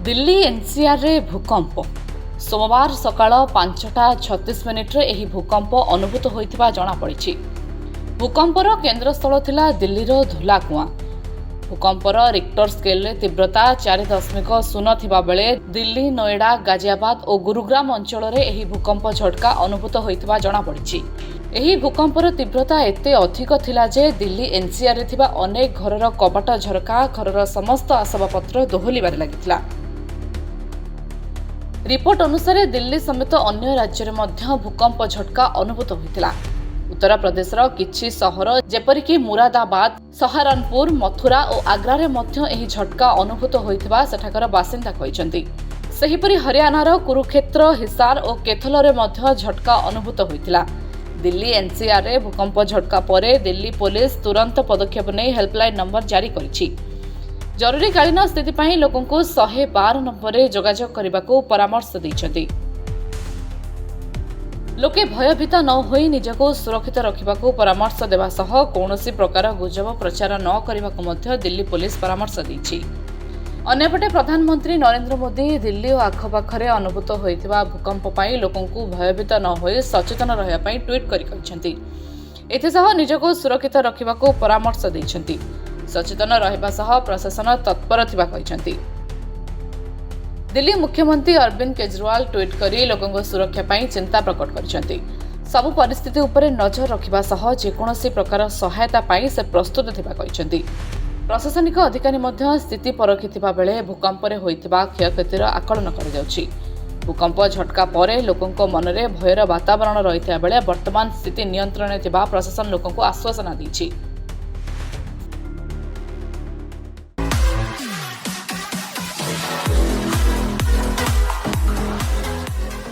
Delhi NCR रे भूकंप सोमवार सकाळ 5:36 ଏହି ଭୂକମ୍ପ ଅନୁଭୂତ ହୋଇଥିବା ଜଣାପଡ଼ିଛି। ଭୂକମ୍ପର କେନ୍ଦ୍ରସ୍ଥଳ ଥିଲା ଦିଲ୍ଲୀର ଧୁଲାକୁଆଁ। ଭୂକମ୍ପର ରିକ୍ଟର ସ୍କେଲରେ ତୀବ୍ରତା 4.0 ଥିବା ବେଳେ ଦିଲ୍ଲୀ, ନୋଏଡା, ଗାଜିଆବାଦ ଓ ଗୁରୁଗ୍ରାମ ଅଞ୍ଚଳରେ ଏହି ଭୂକମ୍ପ ଝଟକା ଅନୁଭୂତ ହୋଇଥିବା ଜଣାପଡ଼ିଛି। ଏହି ଭୂକମ୍ପର ତୀବ୍ରତା ଏତେ ଅଧିକ ଥିଲା ଯେ ଦିଲ୍ଲୀ ଏନସିଆରରେ ଥିବା ଅନେକ ଘରର କବାଟ ଝରକା, ଘରର ସମସ୍ତ ଆସବାବପତ୍ର ଦୋହଲିବାରେ ଲାଗିଥିଲା। रिपोर्ट अनुसार दिल्ली समेत अन्य राज्य में भूकंप झटका अनुभूत होता। उत्तर प्रदेशर किछि सहर जेपरिक मुरादाबाद, सहारनपुर, मथुरा और आग्रा रे झटका अनुभूत होता सेठाकर बासिंदा कहते। सेहिपरि हरियाणार कुरुक्षेत्र, हिसार और केथल में झटका अनुभूत होता। दिल्ली एनसीआर रे भूकंप झटका पर दिल्ली पुलिस तुरंत पदक्षेप नहीं हेल्पलाइन नंबर जारी करिछि। जरूरीकालीन स्थिति पर लोकों को 112 नंबर जोगाजोग करने को परामर्श दैछन्ति। लोके भयभीत न होई निजको सुरक्षित रखा परामर्श देवा सह कौनसी प्रकार गुजब प्रचार न करने को दिल्ली पुलिस परामर्श दैछि। अन्यपटे प्रधानमंत्री नरेंद्र मोदी दिल्ली और आखपाखरे अनुभूत होइथिबा भूकंप पई लोकों को भयभीत न होई सचेतन रहिया पई ट्वीट करि कहछन्ति। एथिसह निजको सुरक्षित रखा को परामर्श दैछन्ति। सचेतन रहिबा सह प्रशासन तत्पर थिबा कहछन्ति। दिल्ली मुख्यमंत्री अरविंद केजरीवाल ट्वीट करी लोकों को सुरक्षा पई चिंता प्रकट करिसन्ति। सब परिस्थिति उपरे नजर रखिबा सह जेकोनोसी प्रकार सहायता पई से प्रस्तुत थिबा कहछन्ति। प्रशासनिक अधिकारी मध्य स्थिति परखिथिबा बेले भूकंप रे होइथिबा क्षयक्षतिर आकलन करि जाउछि। भूकंप झटका परे लोकों को मनरे भयर वातावरण रहिथिबा बेले वर्तमान स्थिति नियंत्रण थिबा प्रशासन लोकों को आश्वासन दैछि।